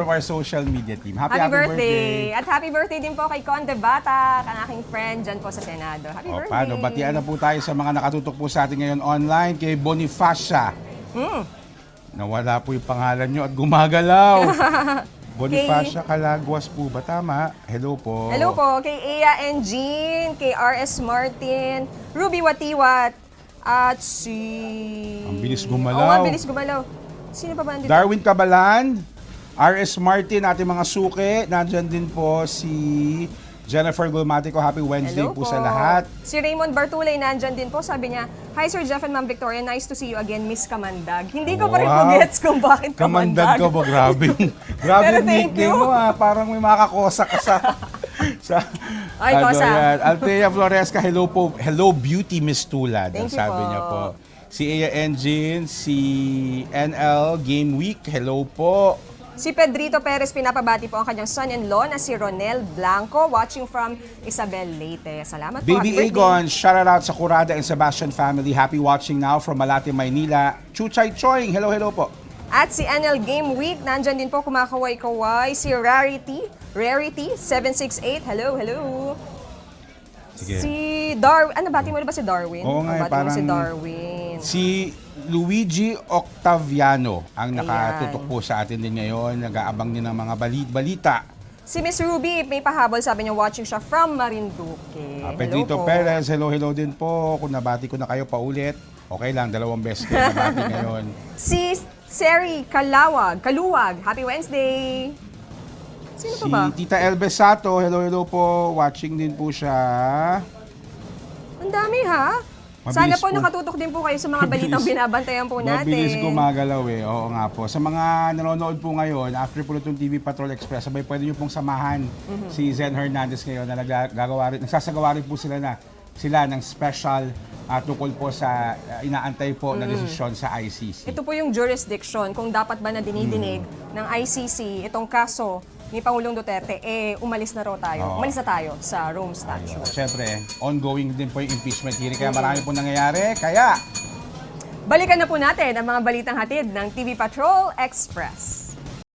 From our social media team. Happy birthday! At happy birthday din po kay Conde Batak, ang aking friend dyan po sa Senado. Happy birthday! Paano? Batian na po tayo sa mga nakatutok po sa atin ngayon online kay Bonifacia. Nawala po yung pangalan nyo at gumagalaw. Bonifacia Calagwas po ba? Tama? Hello po. Hello po kay Ea and Jean, kay RS Martin, Ruby Watiwat, at si... Ang bilis gumalaw. Oo nga, bilis gumalaw. Sino pa ba nandito? Darwin Cabalan, RS Martin, ating mga suki. Nandyan din po si Jennifer Gulmatico. Happy Wednesday Hello po sa lahat. Si Raymond Bartulay nandyan din po. Sabi niya, Hi Sir Jeff and Ma'am Victoria, nice to see you again, Miss Kamandag. Hindi ko pa rin po gets kung bakit Kamandag Kamandag. ka ba? Grabe. Grabe Pero yung thank nickname you. mo Parang may makakosa ka sa Ay, kosa. yan. Althea Floresca, hello po. Hello Beauty Miss Tulad. Thank ang you sabi po. niya po. Si Ea Engine, si NL Game Week, hello po. Si Pedrito Perez, pinapabati po ang kanyang son-in-law na si Ronel Blanco, watching from Isabel Leyte. Salamat po. Baby Happy birthday. Agon, shout out sa Curada and Sebastian family. Happy watching now from Malate, Maynila. Chuchay Choing, hello po. At si NL Game Week, nandyan din po kumakaway-kaway. Si Rarity 768, hello. Sige. Si Darwin, bati mo na ba si Darwin? Oo nga, Bati mo parang si Darwin. Si Luigi Octaviano ang nakatutok Ayan. po sa atin din ngayon. Nag-aabang din ng mga balita. Si Miss Ruby, may pahabol, sabi niya watching siya from Marinduque. Pedrito Hello po. Perez, hello din po. Kung nabati ko na kayo paulit, okay lang, 2 beses ko nabati ngayon. Si Seri Kaluwag, happy Wednesday! Sino Si pa ba? Tita Elbe Sato, hello po. Watching din po siya. Ang dami ha? Mabilis Sana po po. nakatutok din po kayo sa mga balitang binabantayan po natin. Mabilis gumagalaw Oo nga po. Sa mga nanonood po ngayon, after po itong TV Patrol Express, sabay pwede nyo pong samahan si Zen Hernandez ngayon na nagsasagawa rin po sila ng special tungkol po sa inaantay po na desisyon sa ICC. Ito po yung jurisdiction, kung dapat ba na dinidinig ng ICC itong kaso ni Pangulong Duterte, umalis na raw tayo. Oo. Umalis na tayo sa Rome Statute. Siyempre, ongoing din po yung impeachment hearing, kaya marami po nangyayari. Kaya, Balikan na po natin ang mga balitang hatid ng TV Patrol Express.